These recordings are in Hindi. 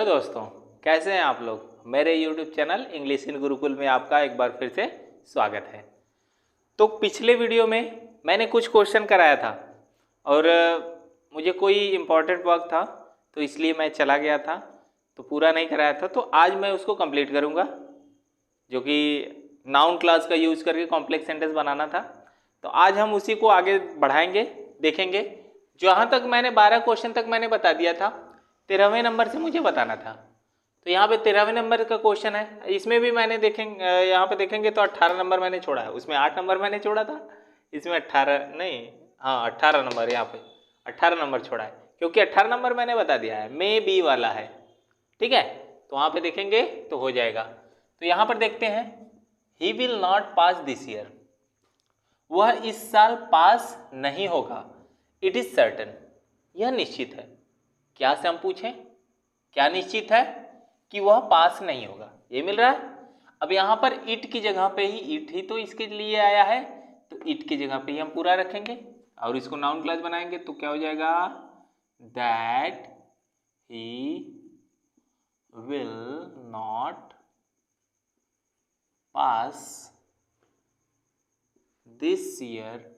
हेलो दोस्तों, कैसे हैं आप लोग। मेरे YouTube channel English in Gurukul में आपका एक बार फिर से स्वागत है। तो पिछले वीडियो में मैंने कुछ क्वेश्चन कराया था और मुझे कोई इम्पोर्टेंट वर्क था तो इसलिए मैं चला गया था, तो पूरा नहीं कराया था। तो आज मैं उसको कंप्लीट करूँगा, जो कि नाउन क्लास का यूज़ करके कॉम्प्लेक्स सेंटेंस बनाना था। तो आज हम उसी को आगे बढ़ाएंगे, देखेंगे। जहाँ तक मैंने 12 क्वेश्चन तक मैंने बता दिया था, 13वें नंबर से मुझे बताना था। तो यहाँ पे 13वें नंबर का क्वेश्चन है, इसमें भी मैंने देखेंगे, यहाँ पे देखेंगे तो 18 नंबर मैंने छोड़ा है, उसमें 8 नंबर मैंने छोड़ा था, इसमें 18 नहीं, हाँ 18 नंबर, यहाँ पे 18 नंबर छोड़ा है, क्योंकि 18 नंबर मैंने बता दिया है, मे बी वाला है। ठीक है, तो वहाँ पे देखेंगे तो हो जाएगा। तो यहाँ पर देखते हैं, he will not pass this year, वह इस साल पास नहीं होगा। इट इज सर्टन, यह निश्चित है। क्या से हम पूछें, क्या निश्चित है कि वह पास नहीं होगा, ये मिल रहा है। अब यहाँ पर इट की जगह पे ही, इट ही तो इसके लिए आया है, तो इट की जगह पे ही हम पूरा रखेंगे और इसको नाउन क्लास बनाएंगे। तो क्या हो जाएगा, that he will not pass this year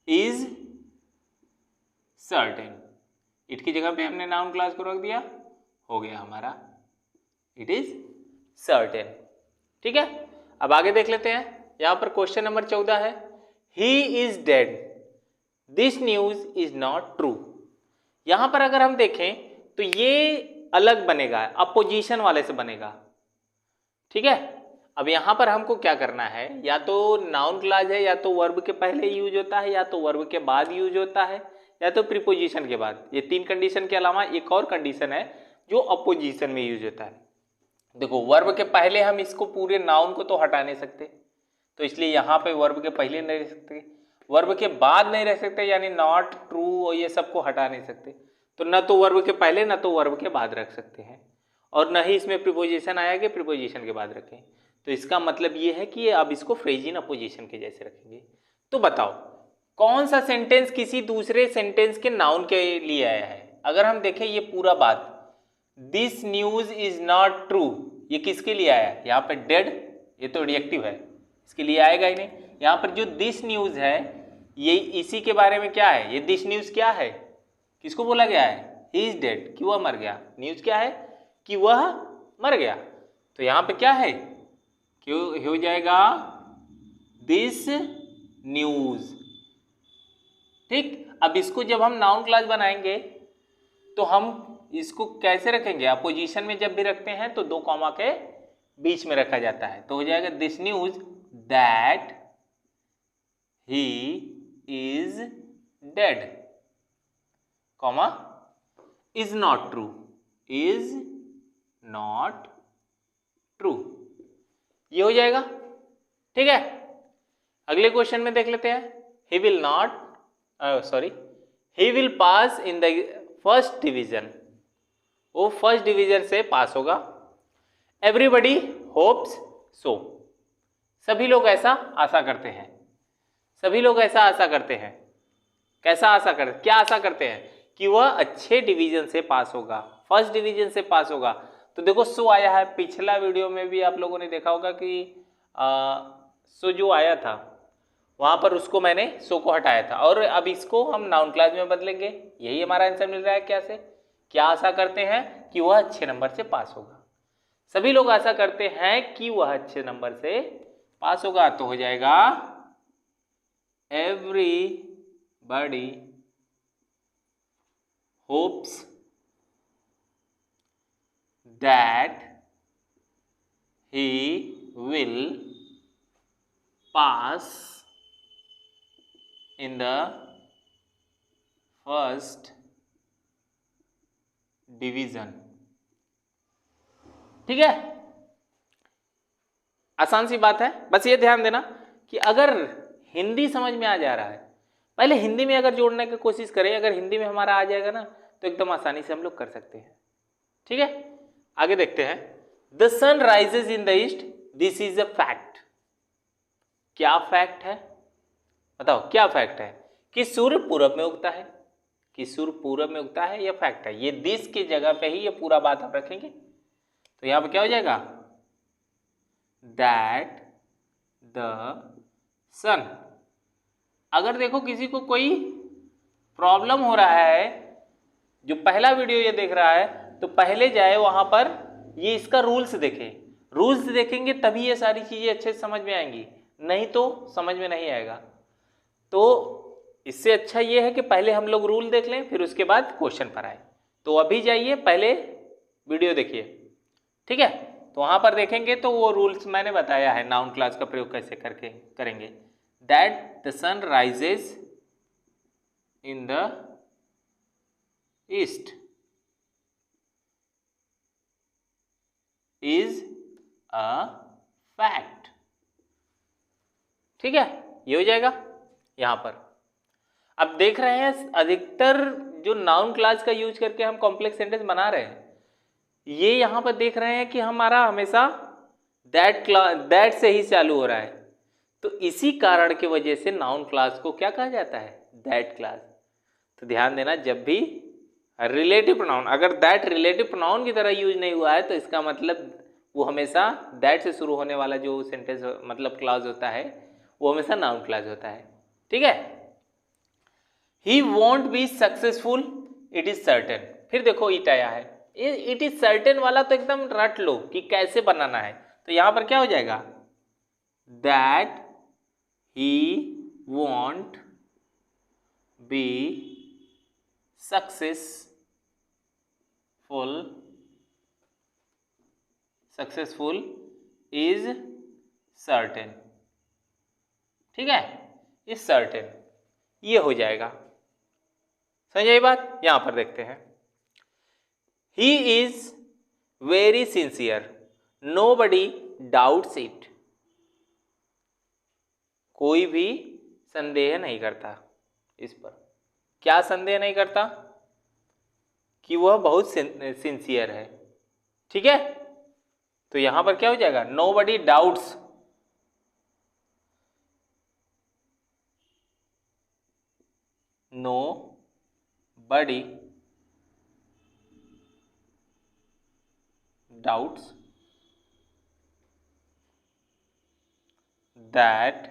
is certain. It की जगह पे हमने नाउन क्लास को रख दिया, हो गया हमारा इट इज सर्टेन। ठीक है, अब आगे देख लेते हैं। यहां पर क्वेश्चन नंबर 14 है, he is dead, this news is not true. यहां पर अगर हम देखें तो ये अलग बनेगा, अपोजिशन वाले से बनेगा। ठीक है, अब यहां पर हमको क्या करना है, या तो नाउन क्लास है, या तो वर्ब के पहले यूज होता है, या तो वर्ब के बाद यूज होता है, या तो प्रीपोजिशन के बाद। ये तीन कंडीशन के अलावा एक और कंडीशन है जो अपोजिशन में यूज होता है। देखो, वर्ब के पहले हम इसको पूरे नाउन को तो हटा नहीं सकते, तो इसलिए यहाँ पे वर्ब के पहले नहीं रह सकते, वर्ब के बाद नहीं रह सकते, यानी नॉट ट्रू और ये सबको हटा नहीं सकते। तो न तो वर्ब के पहले न तो वर्ब के बाद रख सकते हैं, और न ही इसमें प्रीपोजिशन आया कि प्रीपोजिशन के बाद रखें। तो इसका मतलब ये है कि अब इसको फ्रेज इन अपोजिशन के जैसे रखेंगे। तो बताओ कौन सा सेंटेंस किसी दूसरे सेंटेंस के नाउन के लिए आया है। अगर हम देखें ये पूरा बात, this news is not true, ये किसके लिए आया है। यहाँ पे डेड, ये तो एडजेक्टिव है, इसके लिए आएगा ही नहीं। यहाँ पर जो दिस न्यूज है ये इसी के बारे में क्या है, ये दिस न्यूज क्या है, किसको बोला गया है, ही इज डेड, कि वह मर गया। न्यूज क्या है, कि वह मर गया। तो यहाँ पे क्या है, क्यों हो जाएगा दिस न्यूज। ठीक, अब इसको जब हम नाउन क्लास बनाएंगे तो हम इसको कैसे रखेंगे, अपोजिशन में जब भी रखते हैं तो दो कॉमा के बीच में रखा जाता है। तो हो जाएगा this news that he is dead, comma is not true, is not true, ये हो जाएगा। ठीक है, अगले क्वेश्चन में देख लेते हैं। He will not he will pass in the first division, वो फर्स्ट डिवीजन से पास होगा। एवरीबडी होप्स सो, सभी लोग ऐसा आशा करते हैं, सभी लोग ऐसा आशा करते हैं। कैसा आशा करते, क्या आशा करते हैं, कि वह अच्छे डिवीजन से पास होगा, फर्स्ट डिवीजन से पास होगा। तो देखो सो आया है, पिछला वीडियो में भी आप लोगों ने देखा होगा कि सो जो आया था वहां पर उसको मैंने सो को हटाया था, और अब इसको हम नाउन क्लास में बदलेंगे। यही हमारा आंसर मिल रहा है। क्या से, क्या आशा करते हैं, कि वह अच्छे नंबर से पास होगा। सभी लोग आशा करते हैं कि वह अच्छे नंबर से पास होगा। तो हो जाएगा everybody hopes that he will pass in the first division। ठीक है, आसान सी बात है। बस ये ध्यान देना कि अगर हिंदी समझ में आ जा रहा है, पहले हिंदी में अगर जोड़ने की कोशिश करें, अगर हिंदी में हमारा आ जाएगा ना तो एकदम आसानी से हम लोग कर सकते हैं। ठीक है, आगे देखते हैं। The sun rises in the east, this is a fact. क्या फैक्ट है, बताओ क्या फैक्ट है, कि सूर्य पूरब में उगता है। कि सूर्य पूरब में उगता है, यह फैक्ट है। ये दिस की जगह पे ही ये पूरा बात आप रखेंगे तो यहाँ पे क्या हो जाएगा, दैट द सन। अगर देखो किसी को कोई प्रॉब्लम हो रहा है, जो पहला वीडियो ये देख रहा है, तो पहले जाए वहां पर ये इसका रूल्स देखे। रूल्स देखेंगे तभी ये सारी चीजें अच्छे से समझ में आएंगी, नहीं तो समझ में नहीं आएगा। तो इससे अच्छा ये है कि पहले हम लोग रूल देख लें, फिर उसके बाद क्वेश्चन पर आए। तो अभी जाइए पहले वीडियो देखिए, ठीक है। तो वहां पर देखेंगे तो वो रूल्स मैंने बताया है, नाउन क्लास का प्रयोग कैसे करके करेंगे। That the sun rises in the east is a fact, ठीक है, ये हो जाएगा यहां पर। अब देख रहे हैं अधिकतर जो नाउन क्लास का यूज करके हम कॉम्प्लेक्स सेंटेंस बना रहे हैं, ये यहां पर देख रहे हैं कि हमारा हमेशा दैट से ही चालू हो रहा है। तो इसी कारण की वजह से नाउन क्लास को क्या कहा जाता है, दैट क्लास। तो ध्यान देना, जब भी रिलेटिव प्रोनाउन, अगर दैट रिलेटिव प्रोनाउन की तरह यूज नहीं हुआ है तो इसका मतलब वो हमेशा दैट से शुरू होने वाला जो सेंटेंस मतलब क्लास होता है वो हमेशा नाउन क्लास होता है, ठीक है। He won't be successful, it is certain. फिर देखो इट आया है, इट इज सर्टेन वाला तो एकदम रट लो कि कैसे बनाना है। तो यहां पर क्या हो जाएगा, that he won't be successful is certain, ठीक है, इज सर्टेन, ये हो जाएगा। समझ आई बात। यहां पर देखते हैं, he is very sincere, nobody doubts it. कोई भी संदेह नहीं करता इस पर। क्या संदेह नहीं करता, कि वह बहुत सिंसियर है, ठीक है। तो यहां पर क्या हो जाएगा, nobody doubts, nobody doubts that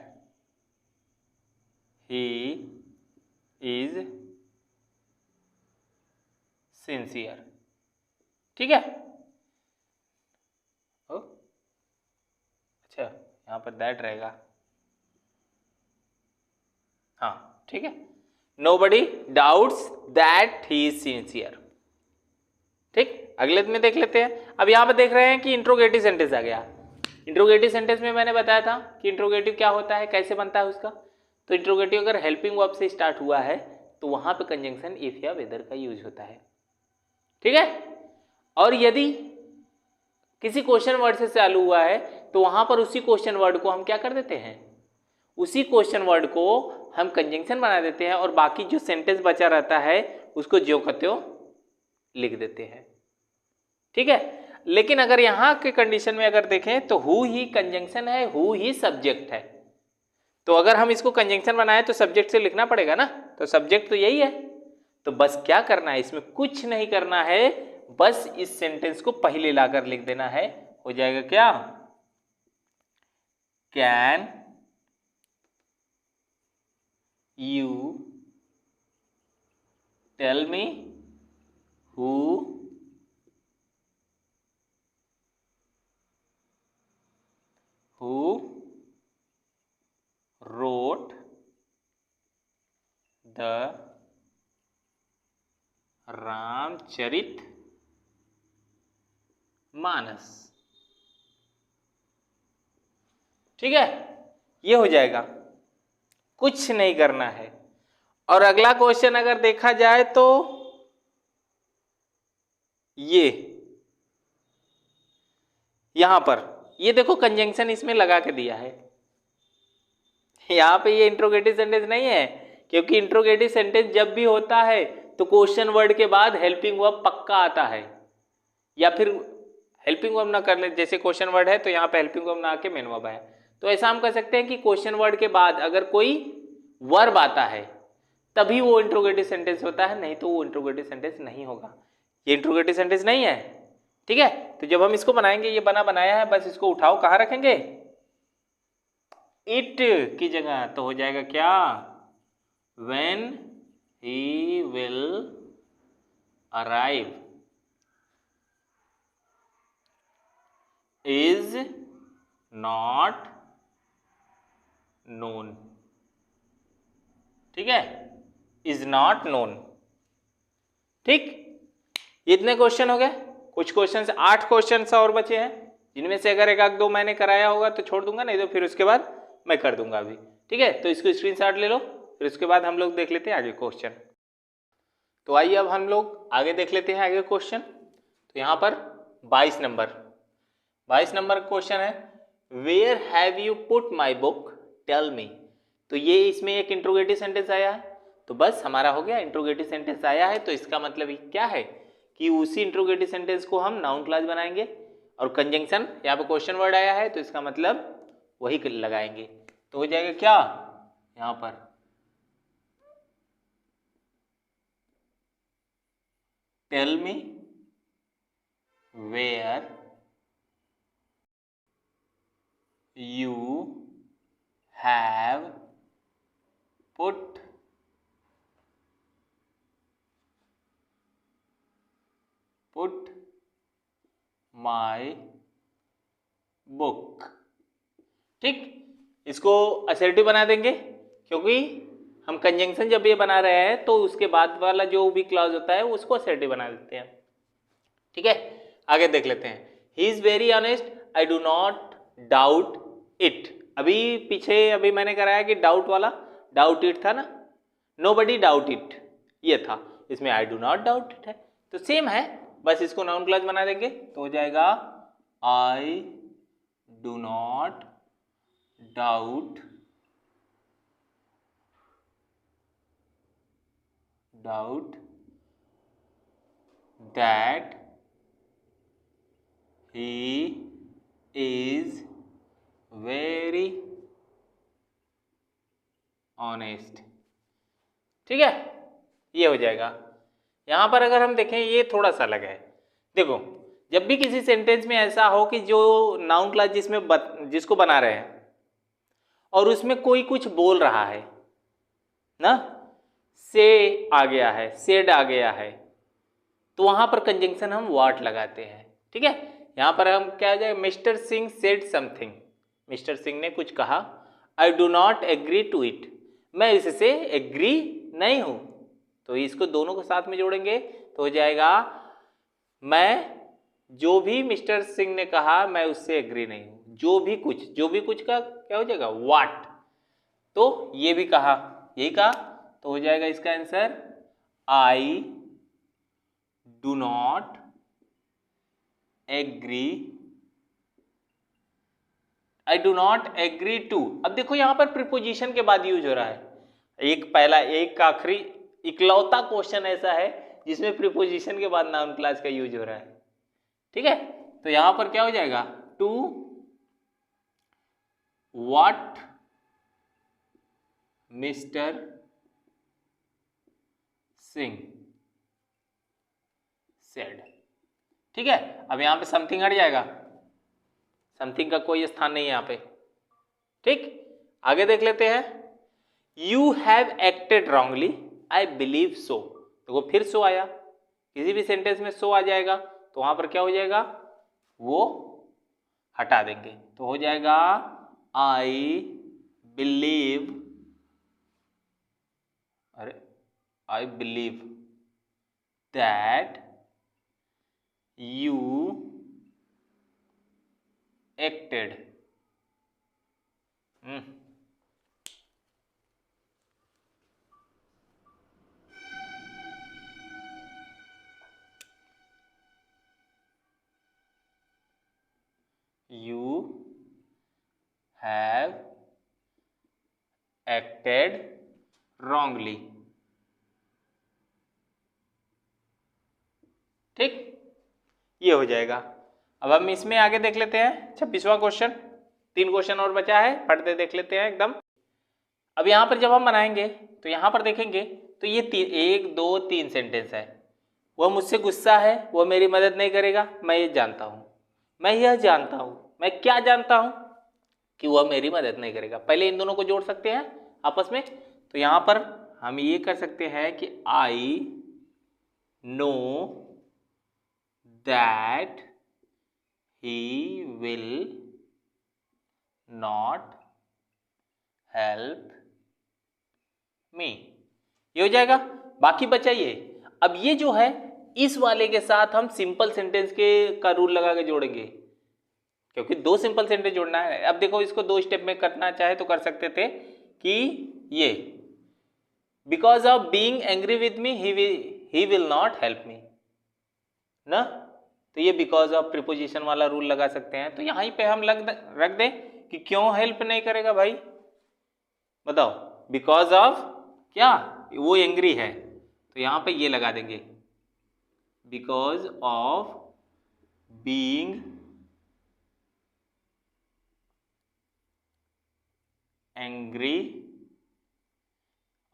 he is sincere, ठीक है। अच्छा, यहां पर दैट रहेगा, हाँ ठीक है। Nobody doubts that he is sincere, ठीक। अगले में देख लेते हैं। अब यहां पर देख रहे हैं कि इंट्रोगेटिव सेंटेंस आ गया। इंट्रोगेटिव सेंटेंस में मैंने बताया था कि इंट्रोगेटिव क्या होता है, कैसे बनता है उसका। तो इंट्रोगेटिव अगर हेल्पिंग वर्ब से स्टार्ट हुआ है तो वहां पे कंजंक्शन इफ या वेदर का यूज होता है, ठीक है। और यदि किसी क्वेश्चन वर्ड से चालू हुआ है तो वहां पर उसी क्वेश्चन वर्ड को हम क्या कर देते हैं, उसी क्वेश्चन वर्ड को हम कंजंक्शन बना देते हैं और बाकी जो सेंटेंस बचा रहता है उसको ज्यों का त्यों लिख देते हैं, ठीक है। लेकिन अगर यहाँ के कंडीशन में अगर देखें तो हु ही कंजंक्शन है, हु ही सब्जेक्ट है। तो अगर हम इसको कंजंक्शन बनाए तो सब्जेक्ट से लिखना पड़ेगा ना, तो सब्जेक्ट तो यही है। तो बस क्या करना है, इसमें कुछ नहीं करना है, बस इस सेंटेंस को पहले लाकर लिख देना है। हो जाएगा क्या, can you tell me who wrote the Ramcharitmanas, ठीक है। ये हो जाएगा, कुछ नहीं करना है। और अगला क्वेश्चन अगर देखा जाए तो ये यहां पर ये देखो कंजंक्शन इसमें लगा के दिया है। यहां पे ये इंट्रोगेटिव सेंटेंस नहीं है, क्योंकि इंट्रोगेटिव सेंटेंस जब भी होता है तो क्वेश्चन वर्ड के बाद हेल्पिंग वर्ब पक्का आता है, या फिर हेल्पिंग वर्ब ना कर ले, जैसे क्वेश्चन वर्ड है तो यहाँ पे हेल्पिंग वर्ब ना आके मेन वर्ब है। तो ऐसा हम कह सकते हैं कि क्वेश्चन वर्ड के बाद अगर कोई वर्ब आता है तभी वो इंट्रोगेटिव सेंटेंस होता है, नहीं तो वो इंट्रोगेटिव सेंटेंस नहीं होगा। ये इंट्रोगेटिव सेंटेंस नहीं है, ठीक है। तो जब हम इसको बनाएंगे, ये बना बनाया है, बस इसको उठाओ, कहाँ रखेंगे, इट की जगह, तो हो जाएगा क्या, when he will arrive is not known, ठीक है, is not known, ठीक। इतने क्वेश्चन हो गए, कुछ क्वेश्चन, 8 क्वेश्चन और बचे हैं, जिनमें से अगर एक आध दो मैंने कराया होगा तो छोड़ दूंगा, नहीं तो फिर उसके बाद मैं कर दूंगा अभी, ठीक है। तो इसको स्क्रीनशॉट ले लो, फिर उसके बाद हम लोग देख लेते हैं आगे क्वेश्चन। तो आइए अब हम लोग आगे देख लेते हैं आगे क्वेश्चन। तो यहाँ पर 22 नंबर क्वेश्चन है, where have you put my book tell me. तो ये इसमें एक इंट्रोगेटिव सेंटेंस आया है, तो बस हमारा हो गया, इंट्रोगेटिव सेंटेंस आया है तो इसका मतलब क्या है कि उसी इंट्रोगेटिव सेंटेंस को हम नाउन क्लॉज बनाएंगे, और कंजंक्शन यहाँ पे क्वेश्चन वर्ड आया है तो इसका मतलब वही लगाएंगे, तो हो जाएगा क्या, यहाँ पर tell me where you have put my book, ठीक। इसको असर्टिव बना देंगे, क्योंकि हम कंजंक्शन जब ये बना रहे हैं तो उसके बाद वाला जो भी क्लॉज होता है उसको असर्टिव बना देते हैं, ठीक है। आगे देख लेते हैं, he is very honest, I do not doubt it. अभी पीछे अभी मैंने कराया कि डाउट वाला, डाउट इट था ना, नोबडी डाउट इट ये था, इसमें आई डू नॉट डाउट इट है, तो सेम है, बस इसको नाउन क्लॉज बना देंगे तो हो जाएगा आई do not doubt that he is very honest, ठीक है, ये हो जाएगा। यहां पर अगर हम देखें, ये थोड़ा सा अलग है, देखो जब भी किसी सेंटेंस में ऐसा हो कि जो नाउन क्लॉज जिसको बना रहे हैं और उसमें कोई कुछ बोल रहा है ना, से आ गया है, सेड आ गया है, तो वहां पर कंजंक्शन हम व्हाट लगाते हैं, ठीक है। यहां पर हम क्या आ जाएगा, mister Singh said something, mister Singh ने कुछ कहा, I do not agree to it, मैं इससे एग्री नहीं हूं, तो इसको दोनों को साथ में जोड़ेंगे तो हो जाएगा, मैं जो भी मिस्टर सिंह ने कहा मैं उससे एग्री नहीं हूं, जो भी कुछ का क्या हो जाएगा, व्हाट, तो ये भी कहा, यही कहा, तो हो जाएगा इसका answer I do not agree to. अब देखो यहां पर प्रीपोजिशन के बाद यूज हो रहा है, एक आखिरी इकलौता क्वेश्चन ऐसा है जिसमें प्रीपोजिशन के बाद नाउन क्लॉज का यूज हो रहा है, ठीक है। तो यहां पर क्या हो जाएगा, to what mister Singh said, ठीक है। अब यहां पे समथिंग हट जाएगा, समथिंग का कोई स्थान नहीं है यहां पे, ठीक। आगे देख लेते हैं, you have acted wrongly I believe so, देखो फिर सो आया, किसी भी सेंटेंस में सो आ जाएगा तो वहां पर क्या हो जाएगा, वो हटा देंगे, तो हो जाएगा I believe that you acted, you have acted wrongly, ठीक, ये हो जाएगा। अब हम इसमें आगे देख लेते हैं 26वां क्वेश्चन, 3 क्वेश्चन और बचा है, पढ़ते देख लेते हैं एकदम। अब यहाँ पर जब हम बनाएंगे तो यहाँ पर देखेंगे तो ये 1 2 3 सेंटेंस है। वह मुझसे गुस्सा है, वह मेरी मदद नहीं करेगा, मैं ये जानता हूँ। मैं यह जानता हूँ, मैं क्या जानता हूँ कि वह मेरी मदद नहीं करेगा। पहले इन दोनों को जोड़ सकते हैं आपस में। तो यहाँ पर हम ये कर सकते हैं कि I know that he will not help me, ये हो जाएगा। बाकी बचा ये। अब ये जो है इस वाले के साथ हम सिंपल सेंटेंस के का रूल लगा के जोड़ेंगे, क्योंकि 2 सिंपल सेंटेंस जोड़ना है। अब देखो इसको 2 स्टेप में करना चाहे तो कर सकते थे कि ये because of being angry with me he will not help me ना, तो ये बिकॉज ऑफ प्रीपोजिशन वाला रूल लगा सकते हैं। तो यहीं पे हम रख दें कि क्यों हेल्प नहीं करेगा भाई, बताओ। बिकॉज ऑफ क्या, वो एंग्री है, तो यहां पे ये लगा देंगे बिकॉज ऑफ बीइंग एंग्री।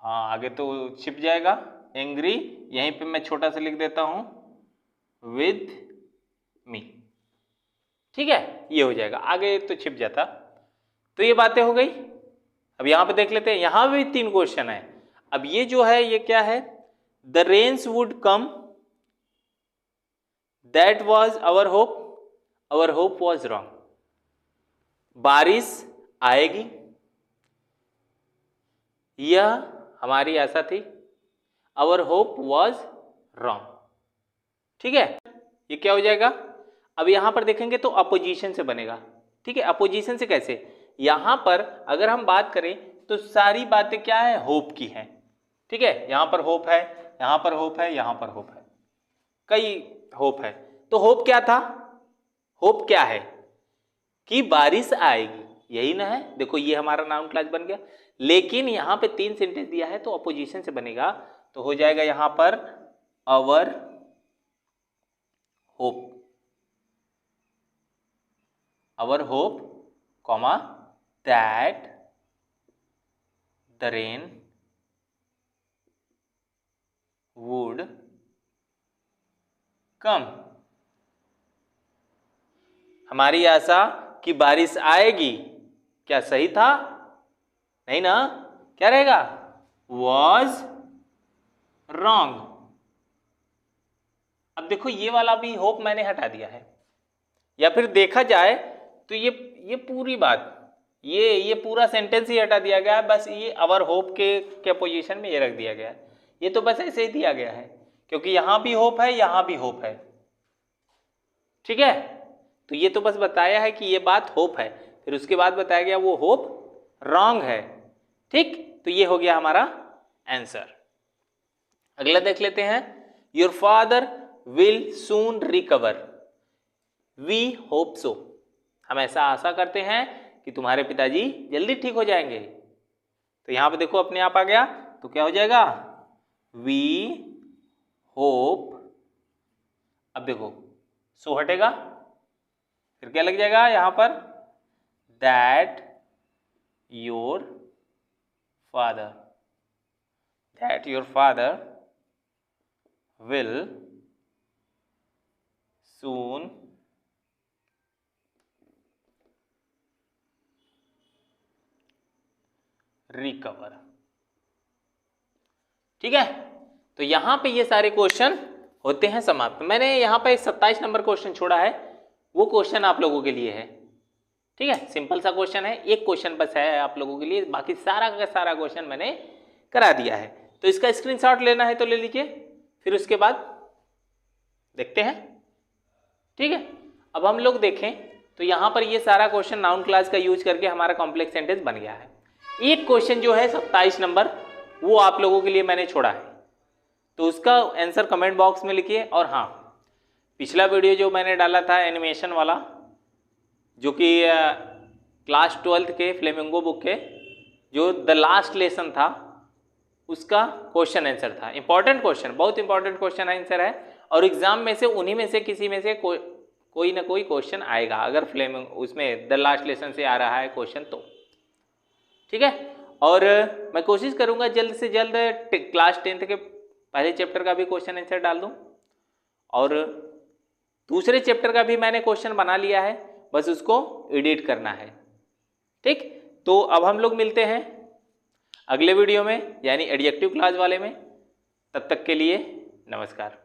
हाँ आगे तो छिप जाएगा एंग्री, यहीं पे मैं छोटा सा लिख देता हूं विद मी, ठीक है, ये हो जाएगा। आगे तो छिप जाता। तो ये बातें हो गई। अब यहां पे देख लेते हैं, यहां भी 3 क्वेश्चन है। अब ये जो है ये क्या है, the rains would come that was our hope was wrong, बारिश आएगी यह हमारी आशा थी, आवर होप वॉज रॉन्ग, ठीक है, ये क्या हो जाएगा। अब यहां पर देखेंगे तो अपोजिशन से बनेगा, ठीक है। अपोजिशन से कैसे, यहां पर अगर हम बात करें तो सारी बातें क्या है, होप की है, ठीक है। यहां पर होप है, यहां पर होप है, यहां पर होप है, कई होप है। तो होप क्या था, होप क्या है कि बारिश आएगी, यही ना है। देखो ये हमारा नाउन क्लॉज बन गया, लेकिन यहां पे 3 सेंटेंस दिया है तो अपोजिशन से बनेगा। तो हो जाएगा यहां पर our hope, our hope comma that the rain would come, हमारी आशा कि बारिश आएगी, क्या सही था, नहीं ना, क्या रहेगा, was wrong। अब देखो ये वाला भी होप मैंने हटा दिया है, या फिर देखा जाए तो ये पूरी बात, ये पूरा सेंटेंस ही हटा दिया गया है, बस ये आवर होप के पोजीशन में ये रख दिया गया है। ये तो बस ऐसे ही दिया गया है, क्योंकि यहां भी होप है, यहां भी होप है, ठीक है। तो ये तो बस बताया है कि ये बात होप है, फिर उसके बाद बताया गया वो होप रॉन्ग है, ठीक। तो ये हो गया हमारा आंसर। अगला देख लेते हैं, your father will soon recover, we hope so, हम ऐसा आशा करते हैं कि तुम्हारे पिताजी जल्दी ठीक हो जाएंगे। तो यहां पे देखो अपने आप आ गया, तो क्या हो जाएगा, वी होप, अब देखो सो हटेगा, फिर क्या लग जाएगा यहां पर, that your father will soon recover, ठीक है। तो यहां पे ये सारे क्वेश्चन होते हैं समाप्त। मैंने यहां पे 27 नंबर क्वेश्चन छोड़ा है, वो क्वेश्चन आप लोगों के लिए है, ठीक है। सिंपल सा क्वेश्चन है, एक क्वेश्चन बस है आप लोगों के लिए, बाकी सारा का सारा क्वेश्चन मैंने करा दिया है। तो इसका स्क्रीनशॉट लेना है तो ले लीजिए, फिर उसके बाद देखते हैं, ठीक है। अब हम लोग देखें तो यहां पर ये सारा क्वेश्चन नाउन क्लास का यूज करके हमारा कॉम्प्लेक्स सेंटेंस बन गया है। एक क्वेश्चन जो है 27 नंबर वो आप लोगों के लिए मैंने छोड़ा है, तो उसका आंसर कमेंट बॉक्स में लिखिए। और हाँ, पिछला वीडियो जो मैंने डाला था एनिमेशन वाला, जो कि क्लास 12th के फ्लेमिंगो बुक के जो द लास्ट लेसन था, उसका क्वेश्चन आंसर था। इंपॉर्टेंट क्वेश्चन, बहुत इंपॉर्टेंट क्वेश्चन आंसर है, और एग्जाम में से उन्हीं में से किसी में से कोई ना कोई क्वेश्चन आएगा, अगर फ्लेमिंग उसमें द लास्ट लेसन से आ रहा है क्वेश्चन तो, ठीक है। और मैं कोशिश करूँगा जल्द से जल्द क्लास 10th के पहले चैप्टर का भी क्वेश्चन आंसर डाल दूँ, और दूसरे चैप्टर का भी मैंने क्वेश्चन बना लिया है, बस उसको एडिट करना है। ठीक, तो अब हम लोग मिलते हैं अगले वीडियो में, यानी एडजेक्टिव क्लास वाले में। तब तक के लिए नमस्कार।